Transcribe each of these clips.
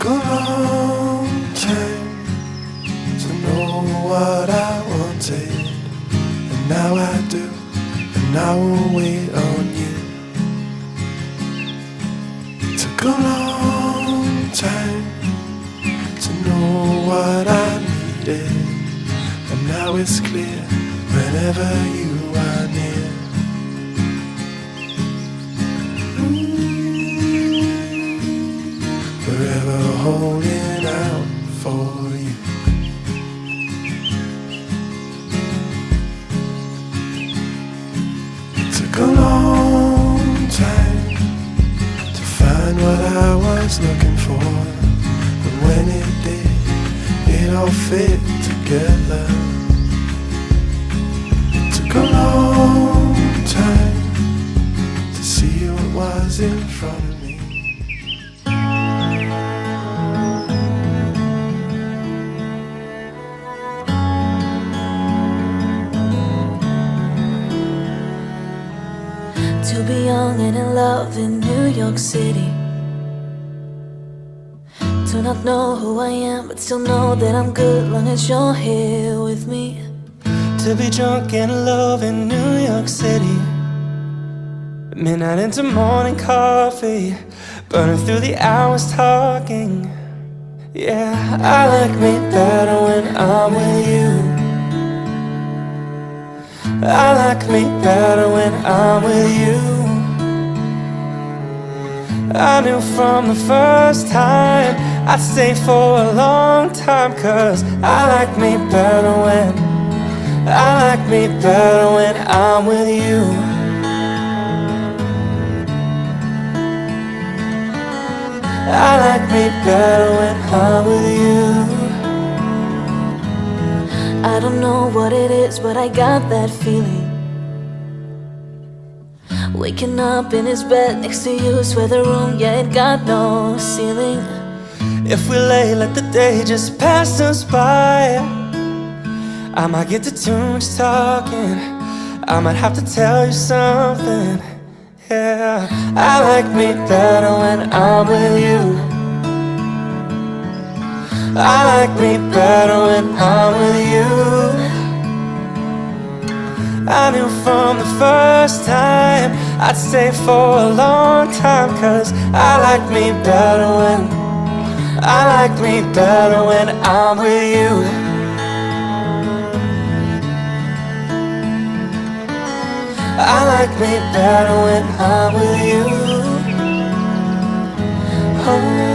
Took a long time to know what I wanted, and now I do, and I will wait on you. It took a long time to know what I needed, and now it's clear whenever you are near. Forever holding out for you. It took a long time to find what I was looking for, but when it did, it all fit together. It took a long time to see what was in front of me. To be young and in love in New York City, to not know who I am but still know that I'm good long as you're here with me. To be drunk and in love in New York City, midnight into morning coffee, burning through the hours talking. Yeah, I like me better when I'm with you. I like me better when I'm with you. I knew from the first time I'd stay for a long time, 'cause I like me better when I like me better when I'm with you. I like me better when I'm with you. I don't know what it is, but I got that feeling. Waking up in his bed next to you, swear the room, yeah, it got no ceiling. If we lay, let the day just pass us by. I might get to too much talking, I might have to tell you something. Yeah, I like me better when I'm with you. I like me better when I'm with you. I knew from the first time I'd stay for a long time, 'cause I like me better when I like me better when I'm with you. I like me better when I'm with you. Oh.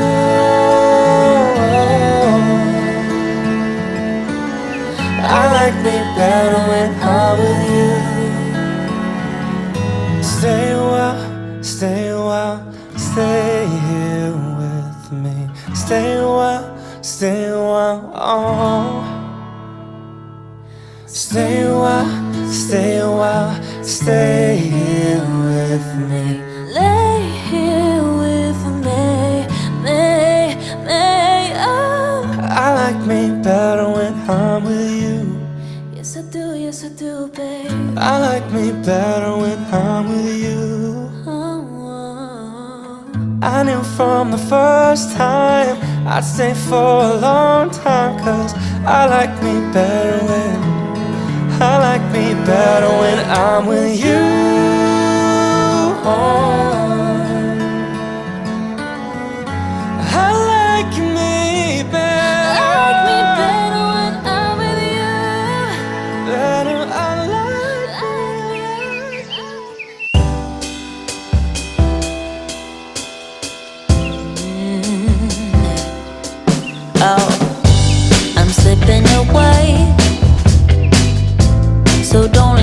I like me better when I'm with you. Stay a while, stay a while, stay here with me. Stay a while, stay a while, oh. Stay a while, stay a while, stay here with me. Lay here with me, oh. I like me better when I'm with you. Yes I do, babe. I like me better when I'm with you. I knew from the first time I'd stay for a long time, 'cause I like me better when I like me better when I'm with you. I like me better. I like me better when I'm with you. Better, I like Oh, I'm slipping away, so don't